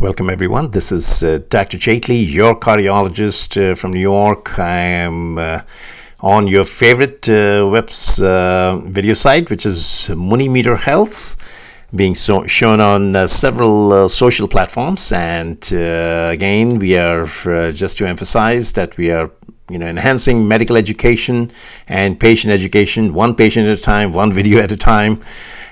Welcome everyone. This is Dr. Jaitly, your cardiologist from New York. I am on your favorite video site, which is MuniMeterHealth, being shown on several social platforms. And again, we are just to emphasize that we are enhancing medical education and patient education, one patient at a time, one video at a time,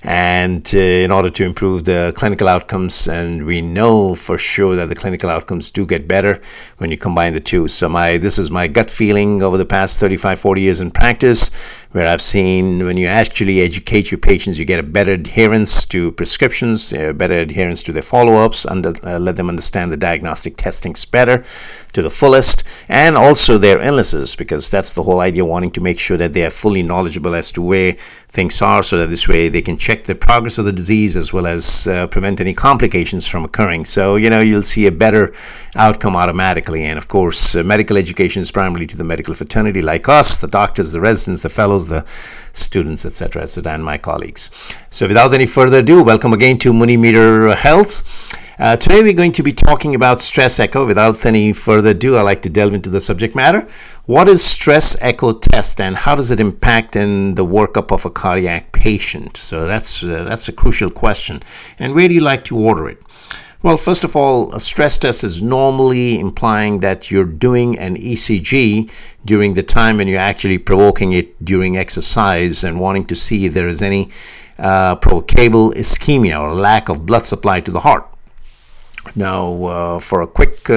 and in order to improve the clinical outcomes. And we know for sure that the clinical outcomes do get better when you combine the two. So this is my gut feeling over the past 35-40 years in practice, where I've seen when you actually educate your patients, you get a better adherence to prescriptions, better adherence to their follow-ups, and let them understand the diagnostic testings better to the fullest, and also their illnesses, because that's the whole idea, wanting to make sure that they are fully knowledgeable as to where things are, so that this way they can check the progress of the disease as well as prevent any complications from occurring. So you'll see a better outcome automatically. And of course, medical education is primarily to the medical fraternity like us, the doctors, the residents, the fellows, the students, etc., and my colleagues. So without any further ado, welcome again to MuniMeterHealth. Today we're going to be talking about stress echo. Without any further ado, I like to delve into the subject matter. What is stress echo test, and how does it impact in the workup of a cardiac patient? So that's a crucial question. And where do you like to order it? Well, first of all, a stress test is normally implying that you're doing an ECG during the time when you're actually provoking it during exercise and wanting to see if there is any provocable ischemia or lack of blood supply to the heart. Now, for a quick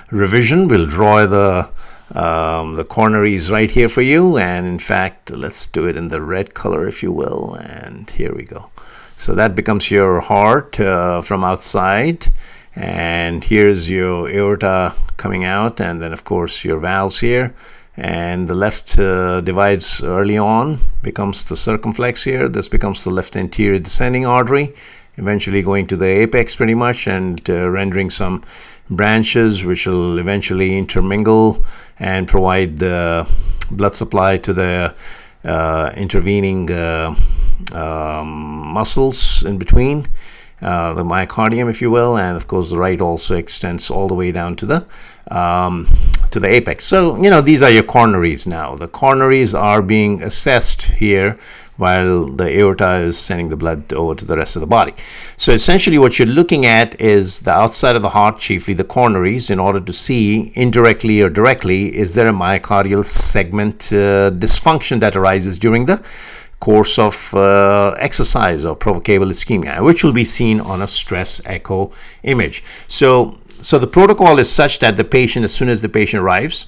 revision, we'll draw the coronaries right here for you. And in fact, let's do it in the red color, if you will. And here we go. So that becomes your heart from outside. And here's your aorta coming out. And then, of course, your valves here. And the left divides early on, becomes the circumflex here. This becomes the left anterior descending artery, eventually going to the apex pretty much, and rendering some branches which will eventually intermingle and provide the blood supply to the intervening muscles in between, the myocardium, if you will. And of course the right also extends all the way down to the apex. So these are your coronaries. Now the coronaries are being assessed here while the aorta is sending the blood over to the rest of the body. So essentially what you're looking at is the outside of the heart, chiefly the coronaries, in order to see indirectly or directly, is there a myocardial segment dysfunction that arises during the course of exercise or provocable ischemia, which will be seen on a stress echo image. So the protocol is such that the patient, as soon as the patient arrives,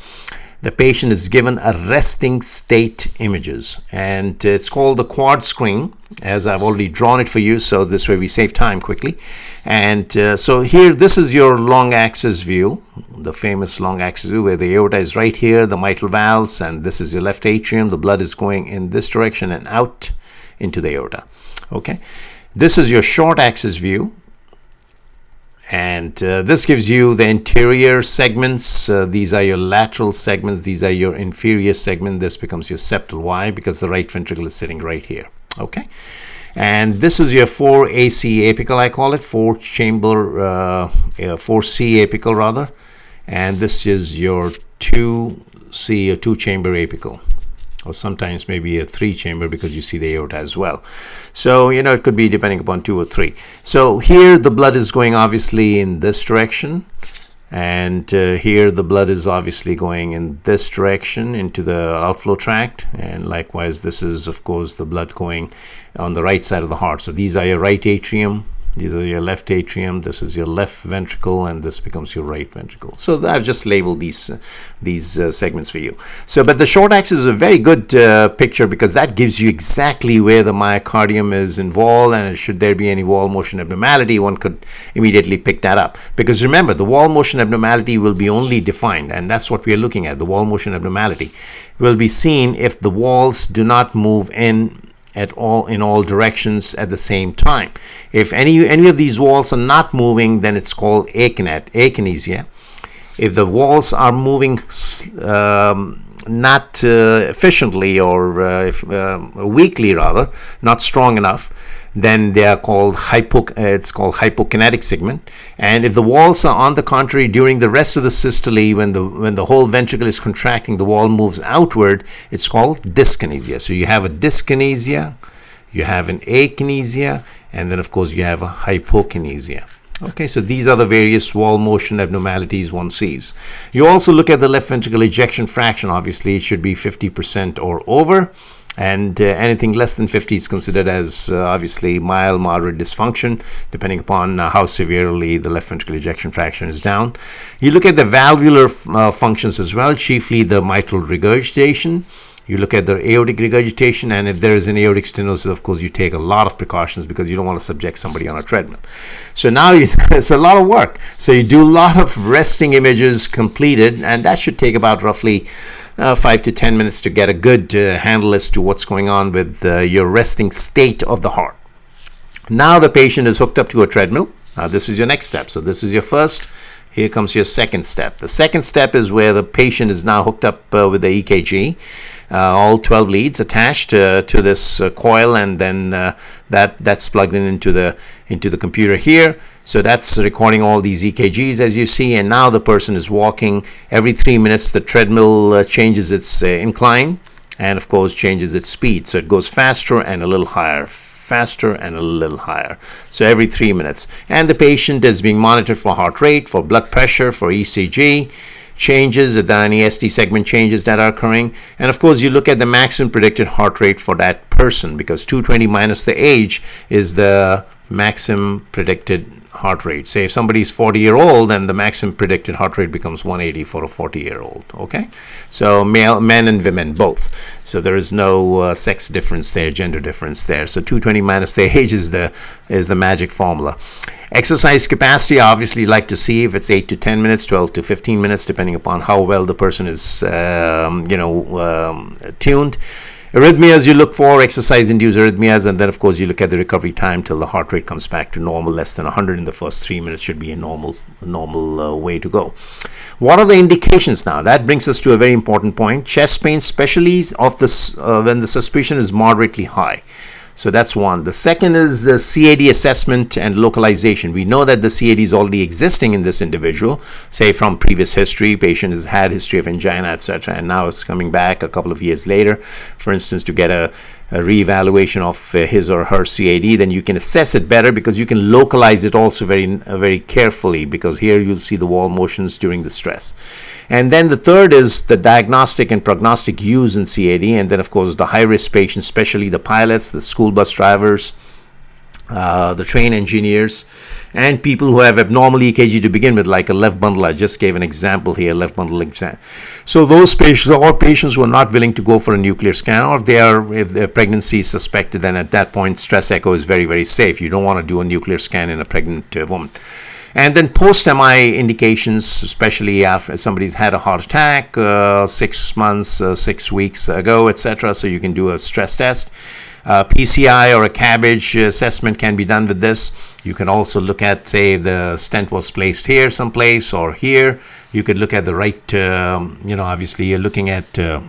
the patient is given a resting state images, and it's called the quad screen, as I've already drawn it for you, so this way we save time quickly. And so here, this is your long axis view, the famous long axis view, where the aorta is right here, the mitral valves, and this is your left atrium. The blood is going in this direction and out into the aorta. Okay, this is your short axis view. And this gives you the anterior segments. These are your lateral segments. These are your inferior segment. This becomes your septal. Why? Because the right ventricle is sitting right here. Okay. And this is your 4AC apical, I call it, 4-chamber, 4C apical rather. And this is your 2C, or 2-chamber apical, or sometimes maybe a 3-chamber, because you see the aorta as well. So it could be depending upon 2 or 3. So here the blood is going obviously in this direction, and here the blood is obviously going in this direction into the outflow tract, and likewise this is of course the blood going on the right side of the heart. So these are your right atrium, these are your left atrium, this is your left ventricle, and this becomes your right ventricle. So I've just labeled these segments for you. So, but the short axis is a very good picture, because that gives you exactly where the myocardium is involved, and should there be any wall motion abnormality, one could immediately pick that up. Because remember, the wall motion abnormality will be only defined, and that's what we are looking at. The wall motion abnormality will be seen if the walls do not move in all directions at the same time. If any of these walls are not moving, then it's called akinesia. If the walls are moving not efficiently, or weakly rather, not strong enough, then they are called it's called hypokinetic segment. And if the walls are, on the contrary, during the rest of the systole, when the whole ventricle is contracting, the wall moves outward, it's called dyskinesia. So you have a dyskinesia, you have an akinesia, and then of course you have a hypokinesia. Okay, so these are the various wall motion abnormalities one sees. You also look at the left ventricle ejection fraction. Obviously, it should be 50% or over, and anything less than 50 is considered as obviously mild, moderate dysfunction, depending upon how severely the left ventricle ejection fraction is down. You look at the valvular functions as well, chiefly the mitral regurgitation. You look at the aortic regurgitation, and if there is an aortic stenosis, of course, you take a lot of precautions because you don't want to subject somebody on a treadmill. So now it's a lot of work. So you do a lot of resting images completed, and that should take about roughly 5 to 10 minutes to get a good handle as to what's going on with your resting state of the heart. Now the patient is hooked up to a treadmill. This is your next step. So this is your first. Here comes your second step. The second step is where the patient is now hooked up with the EKG, all 12 leads attached to this coil, and then that's plugged into the computer here. So that's recording all these EKGs, as you see, and now the person is walking. Every 3 minutes, the treadmill changes its incline, and of course changes its speed. So it goes faster and a little higher, faster and a little higher, so every 3 minutes. And the patient is being monitored for heart rate, for blood pressure, for ECG changes, if there are any ST segment changes that are occurring. And of course you look at the maximum predicted heart rate for that person, because 220 minus the age is the maximum predicted heart rate. Say if somebody is 40-year-old, then the maximum predicted heart rate becomes 180 for a 40-year-old. Okay, so men and women both. So there is no sex difference there, gender difference there. So 220 minus the age is the magic formula. Exercise capacity, I obviously like to see if it's 8 to 10 minutes, 12 to 15 minutes, depending upon how well the person is tuned. Arrhythmias, you look for exercise-induced arrhythmias, and then of course you look at the recovery time till the heart rate comes back to normal. Less than 100 in the first 3 minutes should be a normal way to go. What are the indications now? That brings us to a very important point. Chest pain, especially of this when the suspicion is moderately high. So that's one. The second is the CAD assessment and localization. We know that the CAD is already existing in this individual, say from previous history. Patient has had history of angina, etc., and now it's coming back a couple of years later, for instance, to get a reevaluation of his or her CAD. Then you can assess it better because you can localize it also very carefully, because here you'll see the wall motions during the stress. And then the third is the diagnostic and prognostic use in CAD, and then of course the high-risk patients, especially the pilots, the school bus drivers, the train engineers, and people who have abnormal EKG to begin with, like a left bundle. I just gave an example here, left bundle exam. So those patients, or patients who are not willing to go for a nuclear scan, or if their pregnancy is suspected, then at that point stress echo is very safe. You don't want to do a nuclear scan in a pregnant woman. And then post-MI indications, especially after somebody's had a heart attack 6 months, 6 weeks ago, etc. So you can do a stress test. PCI or a cabbage assessment can be done with this. You can also look at, say, the stent was placed here someplace or here. You could look at the right, obviously you're looking at the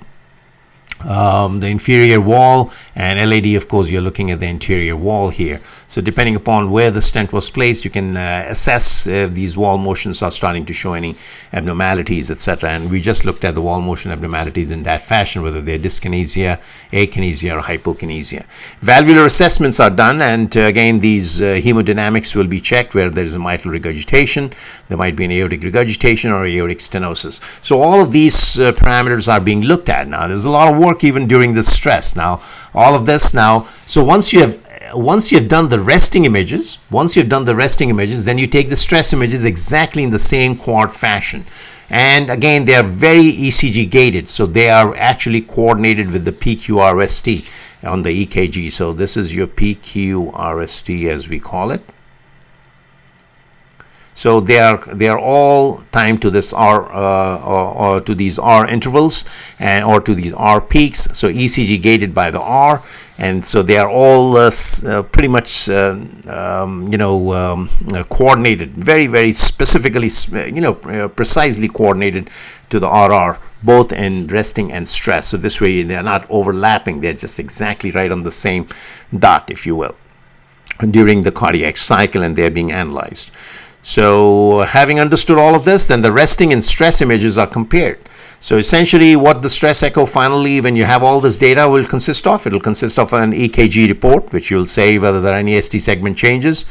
inferior wall, and LAD, of course, you're looking at the interior wall here. So depending upon where the stent was placed, you can assess if these wall motions are starting to show any abnormalities, etc. And we just looked at the wall motion abnormalities in that fashion, whether they're dyskinesia, akinesia, or hypokinesia. Valvular assessments are done, and again, these hemodynamics will be checked where there is a mitral regurgitation. There might be an aortic regurgitation or aortic stenosis. So all of these parameters are being looked at now. There's a lot of work even during the stress. Now, all of this now, so once you have done the resting images, then you take the stress images exactly in the same quad fashion. And again, they are very ECG gated, so they are actually coordinated with the PQRST on the EKG. So this is your PQRST, as we call it. So they are all timed to this R or to these R intervals, and or to these R peaks. So ECG gated by the R, and so they are all pretty much coordinated, very specifically, precisely coordinated to the RR, both in resting and stress. So this way they are not overlapping; they're just exactly right on the same dot, if you will. during the cardiac cycle, and they're being analyzed. So having understood all of this, then the resting and stress images are compared. So essentially what the stress echo finally, when you have all this data, will consist of, it'll consist of an EKG report, which you'll say whether there are any ST segment changes,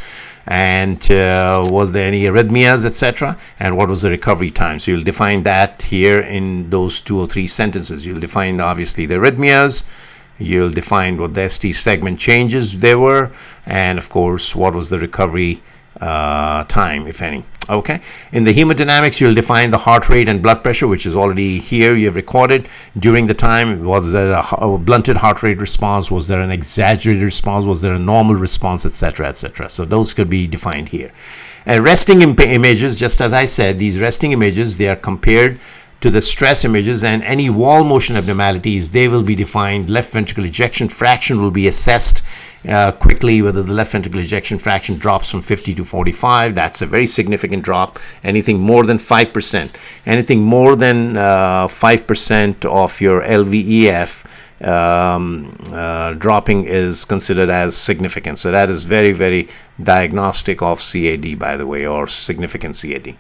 and was there any arrhythmias, etc., and what was the recovery time. So you'll define that here in those 2 or 3 sentences. You'll define obviously the arrhythmias, you'll define what the ST segment changes there were, and of course what was the recovery time, if any. Okay, in the hemodynamics you'll define the heart rate and blood pressure, which is already here, you've recorded during the time. Was there a blunted heart rate response, was there an exaggerated response, was there a normal response, etc., etc. So those could be defined here. And resting images, just as I said, these resting images, they are compared to the stress images, and any wall motion abnormalities, they will be defined. Left ventricle ejection fraction will be assessed quickly, whether the left ventricle ejection fraction drops from 50 to 45. That's a very significant drop. Anything more than 5%, anything more than 5% of your LVEF dropping is considered as significant. So that is very, very diagnostic of CAD, by the way, or significant CAD.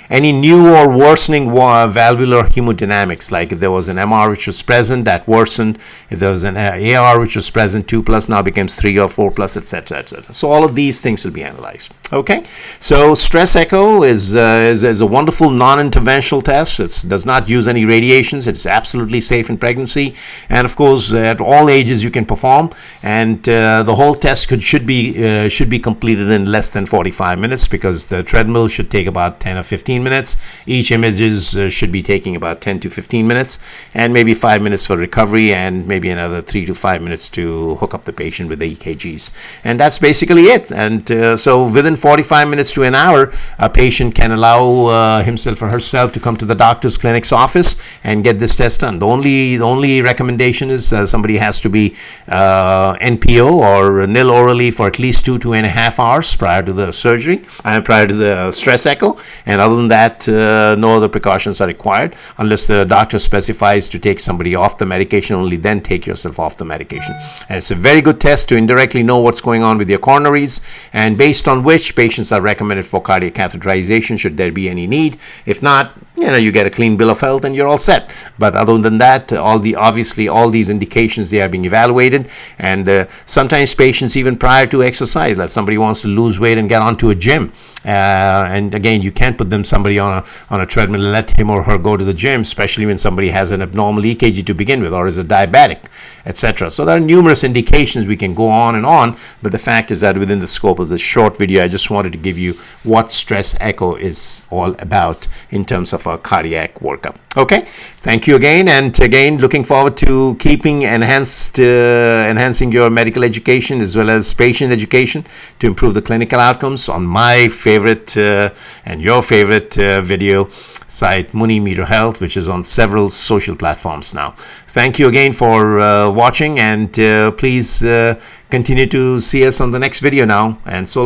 Any new or worsening valvular hemodynamics, like if there was an MR which was present, that worsened. If there was an AR which was present, 2+ now becomes 3 or 4+, etc., etc. So all of these things will be analyzed. Okay, so stress echo is a wonderful non-interventional test. It does not use any radiations. It's absolutely safe in pregnancy, and of course at all ages you can perform. And the whole test should be completed in less than 45 minutes, because the treadmill should take about 10 or 15 minutes. Each images should be taking about 10 to 15 minutes, and maybe 5 minutes for recovery, and maybe another 3 to 5 minutes to hook up the patient with the EKGs. And that's basically it. And so within 45 minutes to an hour, a patient can allow himself or herself to come to the doctor's clinic's office and get this test done. The only recommendation is somebody has to be NPO or nil orally for at least 2 to 2.5 hours prior to the surgery and prior to the stress echo. And other than that, no other precautions are required, unless the doctor specifies to take somebody off the medication. Only then take yourself off the medication. And it's a very good test to indirectly know what's going on with your coronaries, and based on which patients are recommended for cardiac catheterization should there be any need. If not, you get a clean bill of health and you're all set. But other than that, obviously all these indications, they are being evaluated. And sometimes patients, even prior to exercise, like somebody wants to lose weight and get onto a gym, and again, you can't put somebody on a treadmill and let him or her go to the gym, especially when somebody has an abnormal EKG to begin with, or is a diabetic, etc. So there are numerous indications. We can go on and on, but the fact is that within the scope of this short video, I just wanted to give you what stress echo is all about in terms of a cardiac workup. Okay, thank you again, and again, looking forward to keeping enhancing your medical education as well as patient education to improve the clinical outcomes on my favorite and your favorite video site, MuniMeterHealth, which is on several social platforms now. Thank you again for watching, and please continue to see us on the next video now, and so long.